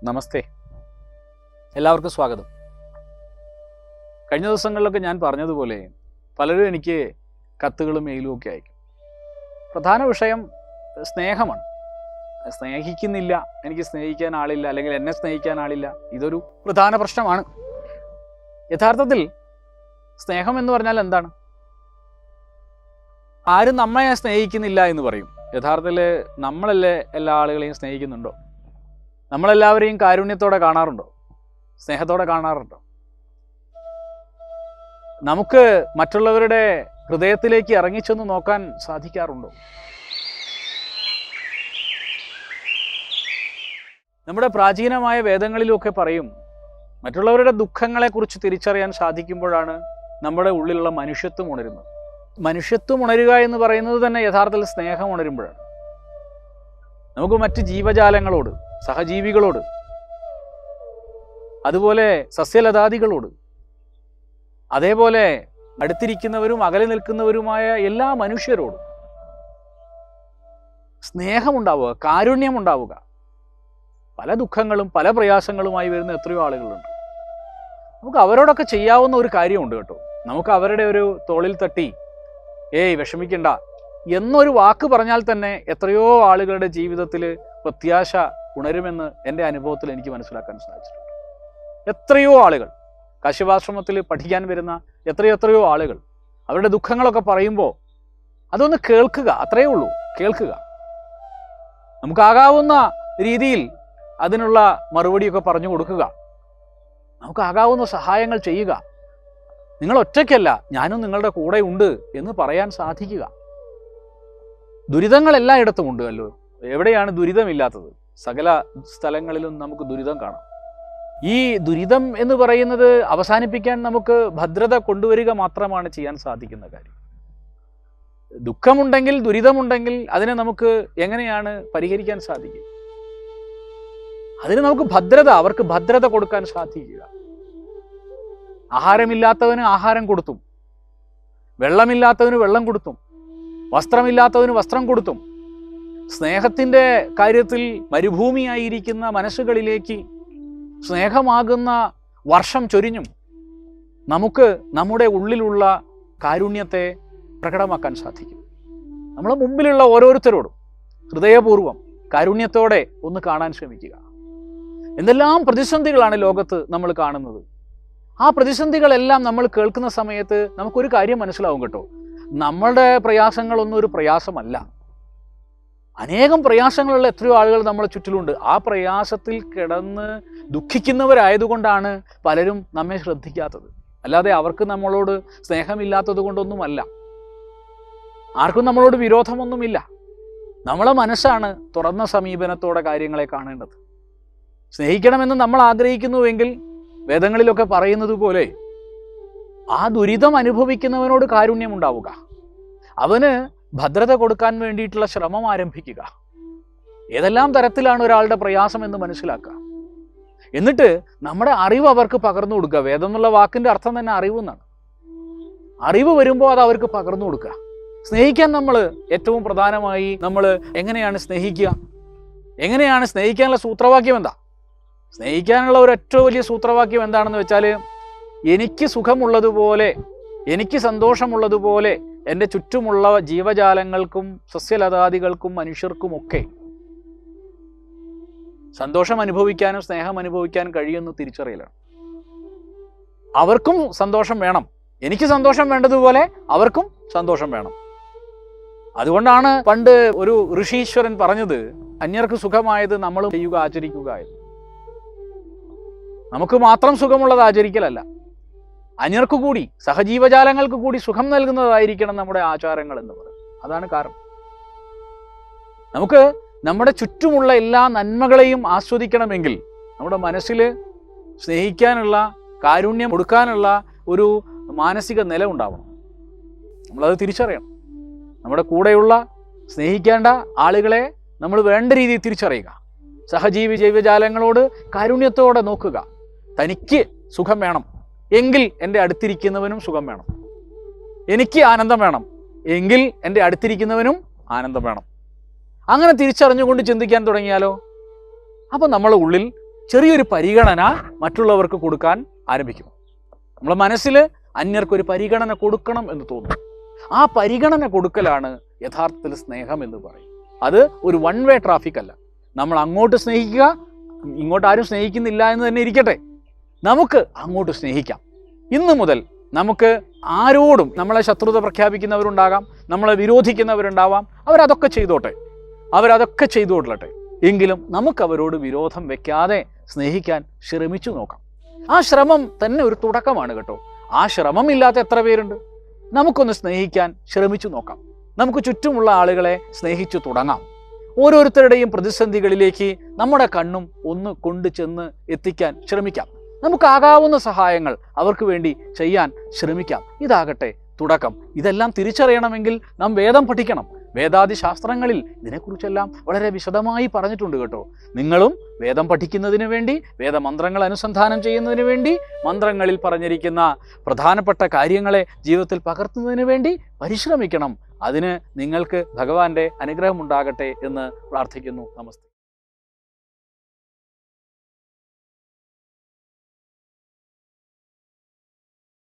നമസ്തേ, എല്ലാവർക്കും സ്വാഗതം. കഴിഞ്ഞ ദിവസങ്ങളിലൊക്കെ ഞാൻ പറഞ്ഞതുപോലെ പലരും എനിക്ക് കത്തുകളും മെയിലും ഒക്കെ അയക്കും. പ്രധാന വിഷയം സ്നേഹമാണ്. സ്നേഹിക്കുന്നില്ല, എനിക്ക് സ്നേഹിക്കാൻ ആളില്ല, അല്ലെങ്കിൽ എന്നെ സ്നേഹിക്കാൻ ആളില്ല. ഇതൊരു പ്രധാന പ്രശ്നമാണ്. യഥാർത്ഥത്തിൽ സ്നേഹം എന്ന് പറഞ്ഞാൽ എന്താണ്? ആരും നമ്മെ സ്നേഹിക്കുന്നില്ല എന്ന് പറയും. യഥാർത്ഥത്തിൽ നമ്മളല്ലേ എല്ലാ ആളുകളെയും സ്നേഹിക്കുന്നുണ്ടോ? നമ്മളെല്ലാവരെയും കാരുണ്യത്തോടെ കാണാറുണ്ടോ? സ്നേഹത്തോടെ കാണാറുണ്ടോ? നമുക്ക് മറ്റുള്ളവരുടെ ഹൃദയത്തിലേക്ക് ഇറങ്ങിച്ചെന്ന് നോക്കാൻ സാധിക്കാറുണ്ടോ? നമ്മുടെ പ്രാചീനമായ വേദങ്ങളിലൊക്കെ പറയും, മറ്റുള്ളവരുടെ ദുഃഖങ്ങളെക്കുറിച്ച് തിരിച്ചറിയാൻ സാധിക്കുമ്പോഴാണ് നമ്മുടെ ഉള്ളിലുള്ള മനുഷ്യത്വം ഉണരുന്നത്. മനുഷ്യത്വം ഉണരുക എന്ന് പറയുന്നത് തന്നെ യഥാർത്ഥത്തിൽ സ്നേഹം ഉണരുമ്പോഴാണ്. നമുക്ക് മറ്റ് ജീവജാലങ്ങളോട്, സഹജീവികളോട്, അതുപോലെ സസ്യലതാദികളോട്, അതേപോലെ അടുത്തിരിക്കുന്നവരും അകലെ നിൽക്കുന്നവരുമായ എല്ലാ മനുഷ്യരോടും സ്നേഹമുണ്ടാവുക, കാരുണ്യമുണ്ടാവുക. പല ദുഃഖങ്ങളും പല പ്രയാസങ്ങളുമായി വരുന്ന എത്രയോ ആളുകളുണ്ട്. നമുക്ക് അവരോടൊക്കെ ചെയ്യാവുന്ന ഒരു കാര്യമുണ്ട് കേട്ടോ. നമുക്ക് അവരുടെ ഒരു തോളിൽ തട്ടി വിഷമിക്കണ്ട എന്നൊരു വാക്ക് പറഞ്ഞാൽ തന്നെ എത്രയോ ആളുകളുടെ ജീവിതത്തിൽ പ്രത്യാശ ഉണരുമെന്ന് എൻ്റെ അനുഭവത്തിൽ എനിക്ക് മനസ്സിലാക്കാൻ സാധിച്ചിട്ടുണ്ട്. എത്രയോ ആളുകൾ കശ്യപാശ്രമത്തിൽ പഠിക്കാൻ വരുന്ന എത്രയോ ആളുകൾ അവരുടെ ദുഃഖങ്ങളൊക്കെ പറയുമ്പോൾ അതൊന്ന് കേൾക്കുക, അത്രയേ ഉള്ളൂ. കേൾക്കുക, നമുക്കാകാവുന്ന രീതിയിൽ അതിനുള്ള മറുപടിയൊക്കെ പറഞ്ഞു കൊടുക്കുക, നമുക്കാകാവുന്ന സഹായങ്ങൾ ചെയ്യുക. നിങ്ങൾ ഒറ്റയ്ക്കല്ല, ഞാനും നിങ്ങളുടെ കൂടെ ഉണ്ട് എന്ന് പറയാൻ സാധിക്കുക. ദുരിതങ്ങൾ എല്ലായിടത്തും ഉണ്ട് അല്ലോ. എവിടെയാണ് ദുരിതമില്ലാത്തത്? സകല സ്ഥലങ്ങളിലും നമുക്ക് ദുരിതം കാണാം. ഈ ദുരിതം എന്ന് പറയുന്നത് അവസാനിപ്പിക്കാൻ നമുക്ക് ഭദ്രത കൊണ്ടുവരിക മാത്രമാണ് ചെയ്യാൻ സാധിക്കുന്ന കാര്യം. ദുഃഖമുണ്ടെങ്കിൽ, ദുരിതമുണ്ടെങ്കിൽ അതിനെ നമുക്ക് എങ്ങനെയാണ് പരിഹരിക്കാൻ സാധിക്കുക? അതിന് നമുക്ക് അവർക്ക് ഭദ്രത കൊടുക്കാൻ സാധിക്കുക. ആഹാരമില്ലാത്തവന് ആഹാരം കൊടുത്തും, വെള്ളമില്ലാത്തവന് വെള്ളം കൊടുത്തും, വസ്ത്രമില്ലാത്തവന് വസ്ത്രം കൊടുത്തും, സ്നേഹത്തിൻ്റെ കാര്യത്തിൽ മരുഭൂമിയായിരിക്കുന്ന മനസ്സുകളിലേക്ക് സ്നേഹമാകുന്ന വർഷം ചൊരിഞ്ഞും നമുക്ക് നമ്മുടെ ഉള്ളിലുള്ള കാരുണ്യത്തെ പ്രകടമാക്കാൻ സാധിക്കും. നമ്മളെ മുമ്പിലുള്ള ഓരോരുത്തരോടും ഹൃദയപൂർവ്വം കാരുണ്യത്തോടെ ഒന്ന് കാണാൻ ശ്രമിക്കുക. എന്തെല്ലാം പ്രതിസന്ധികളാണ് ലോകത്ത് നമ്മൾ കാണുന്നത്. ആ പ്രതിസന്ധികളെല്ലാം നമ്മൾ കേൾക്കുന്ന സമയത്ത് നമുക്കൊരു കാര്യം മനസ്സിലാവും കേട്ടോ. നമ്മളുടെ പ്രയാസങ്ങളൊന്നും ഒരു പ്രയാസമല്ല. അനേകം പ്രയാസങ്ങളുള്ള എത്രയോ ആളുകൾ നമ്മളെ ചുറ്റിലുണ്ട്. ആ പ്രയാസത്തിൽ കിടന്ന് ദുഃഖിക്കുന്നവരായതുകൊണ്ടാണ് പലരും നമ്മെ ശ്രദ്ധിക്കാത്തത്. അല്ലാതെ അവർക്ക് നമ്മളോട് സ്നേഹമില്ലാത്തത് കൊണ്ടൊന്നുമല്ല. ആർക്കും നമ്മളോട് വിരോധമൊന്നുമില്ല. നമ്മളെ മനസ്സാണ് തുറന്ന സമീപനത്തോടെ കാര്യങ്ങളെ കാണേണ്ടത്. സ്നേഹിക്കണമെന്ന് നമ്മൾ ആഗ്രഹിക്കുന്നുവെങ്കിൽ വേദങ്ങളിലൊക്കെ പറയുന്നത് പോലെ ആ ദുരിതം അനുഭവിക്കുന്നവനോട് കാരുണ്യമുണ്ടാവുക, അവന് ഭദ്രത കൊടുക്കാൻ വേണ്ടിയിട്ടുള്ള ശ്രമം ആരംഭിക്കുക. ഏതെല്ലാം തരത്തിലാണ് ഒരാളുടെ പ്രയാസം എന്ന് മനസ്സിലാക്കുക. എന്നിട്ട് നമ്മുടെ അറിവ് അവർക്ക് പകർന്നു കൊടുക്കുക. വേദം എന്നുള്ള വാക്കിൻ്റെ അർത്ഥം തന്നെ അറിവ് എന്നാണ്. അറിവ് വരുമ്പോൾ അത് അവർക്ക് പകർന്നു കൊടുക്കുക. സ്നേഹിക്കാൻ നമ്മൾ ഏറ്റവും പ്രധാനമായി നമ്മൾ എങ്ങനെയാണ് സ്നേഹിക്കുക? എങ്ങനെയാണ് സ്നേഹിക്കാനുള്ള സൂത്രവാക്യം എന്താ? സ്നേഹിക്കാനുള്ള ഒരു ഏറ്റവും വലിയ സൂത്രവാക്യം എന്താണെന്ന് വെച്ചാൽ, എനിക്ക് സുഖമുള്ളതുപോലെ, എനിക്ക് സന്തോഷമുള്ളതുപോലെ എൻ്റെ ചുറ്റുമുള്ള ജീവജാലങ്ങൾക്കും സസ്യലതാദികൾക്കും മനുഷ്യർക്കുമൊക്കെ സന്തോഷം അനുഭവിക്കാനും സ്നേഹം അനുഭവിക്കാനും കഴിയുമെന്ന് തിരിച്ചറിയലാണ്. അവർക്കും സന്തോഷം വേണം. എനിക്ക് സന്തോഷം വേണ്ടതുപോലെ അവർക്കും സന്തോഷം വേണം. അതുകൊണ്ടാണ് പണ്ട് ഒരു ഋഷീശ്വരൻ പറഞ്ഞത്, അന്യർക്ക് സുഖമായത് നമ്മൾ ചെയ്യുക, ആചരിക്കുക എന്ന്. നമുക്ക് മാത്രം സുഖമുള്ളത് ആചരിക്കലല്ല, അന്യർക്ക് കൂടി, സഹജീവജാലങ്ങൾക്ക് കൂടി സുഖം നൽകുന്നതായിരിക്കണം നമ്മുടെ ആചാരങ്ങൾ എന്ന് പറയുന്നത്. അതാണ് കാരണം. നമുക്ക് നമ്മുടെ ചുറ്റുമുള്ള എല്ലാ നന്മകളെയും ആസ്വദിക്കണമെങ്കിൽ നമ്മുടെ മനസ്സിൽ സ്നേഹിക്കാനുള്ള, കാരുണ്യം കൊടുക്കാനുള്ള ഒരു മാനസിക നില ഉണ്ടാവണം. നമ്മളത് തിരിച്ചറിയണം. നമ്മുടെ കൂടെയുള്ള സ്നേഹിക്കേണ്ട ആളുകളെ നമ്മൾ വേണ്ട രീതിയിൽ തിരിച്ചറിയുക. സഹജീവി ജൈവജാലങ്ങളോട് കാരുണ്യത്തോടെ നോക്കുക. തനിക്ക് സുഖം വേണം എങ്കിൽ എൻ്റെ അടുത്തിരിക്കുന്നവനും സുഖം വേണം. എനിക്ക് ആനന്ദം വേണം എങ്കിൽ എൻ്റെ അടുത്തിരിക്കുന്നവനും ആനന്ദം വേണം. അങ്ങനെ തിരിച്ചറിഞ്ഞുകൊണ്ട് ചിന്തിക്കാൻ തുടങ്ങിയാലോ, അപ്പോൾ നമ്മളെ ഉള്ളിൽ ചെറിയൊരു പരിഗണന മറ്റുള്ളവർക്ക് കൊടുക്കാൻ ആരംഭിക്കും. നമ്മളെ മനസ്സിൽ അന്യർക്കൊരു പരിഗണന കൊടുക്കണം എന്ന് തോന്നും. ആ പരിഗണന കൊടുക്കലാണ് യഥാർത്ഥത്തിൽ സ്നേഹം എന്ന് പറയും. അത് ഒരു വൺ വേ ട്രാഫിക് അല്ല. നമ്മൾ അങ്ങോട്ട് സ്നേഹിക്കുക, ഇങ്ങോട്ട് ആരും സ്നേഹിക്കുന്നില്ല എന്ന് തന്നെ ഇരിക്കട്ടെ, നമുക്ക് അങ്ങോട്ട് സ്നേഹിക്കാം. ഇന്നു മുതൽ നമുക്ക് ആരോടും, നമ്മളെ ശത്രുത പ്രഖ്യാപിക്കുന്നവരുണ്ടാകാം, നമ്മളെ വിരോധിക്കുന്നവരുണ്ടാവാം, അവരതൊക്കെ ചെയ്തോട്ടെ. എങ്കിലും നമുക്കവരോട് വിരോധം വെക്കാതെ സ്നേഹിക്കാൻ ശ്രമിച്ചു നോക്കാം. ആ ശ്രമം തന്നെ ഒരു തുടക്കമാണ് കേട്ടോ. ആ ശ്രമമില്ലാത്ത എത്ര പേരുണ്ട്? നമുക്കൊന്ന് സ്നേഹിക്കാൻ ശ്രമിച്ചു നോക്കാം. നമുക്ക് ചുറ്റുമുള്ള ആളുകളെ സ്നേഹിച്ചു തുടങ്ങാം. ഓരോരുത്തരുടെയും പ്രതിസന്ധികളിലേക്ക് നമ്മുടെ കണ്ണും ഒന്ന് കൊണ്ടു ചെന്ന് എത്തിക്കാൻ ശ്രമിക്കാം. നമുക്കാകാവുന്ന സഹായങ്ങൾ അവർക്ക് വേണ്ടി ചെയ്യാൻ ശ്രമിക്കാം. ഇതാകട്ടെ തുടക്കം. ഇതെല്ലാം തിരിച്ചറിയണമെങ്കിൽ നാം വേദം പഠിക്കണം. വേദാദി ശാസ്ത്രങ്ങളിൽ ഇതിനെക്കുറിച്ചെല്ലാം വളരെ വിശദമായി പറഞ്ഞിട്ടുണ്ട് കേട്ടോ. നിങ്ങളും വേദം പഠിക്കുന്നതിന് വേണ്ടി, വേദമന്ത്രങ്ങൾ അനുസന്ധാനം ചെയ്യുന്നതിന് വേണ്ടി, മന്ത്രങ്ങളിൽ പറഞ്ഞിരിക്കുന്ന പ്രധാനപ്പെട്ട കാര്യങ്ങളെ ജീവിതത്തിൽ പകർത്തുന്നതിന് വേണ്ടി പരിശ്രമിക്കണം. അതിന് നിങ്ങൾക്ക് ഭഗവാന്റെ അനുഗ്രഹം ഉണ്ടാകട്ടെ എന്ന് പ്രാർത്ഥിക്കുന്നു. നമസ്തേ.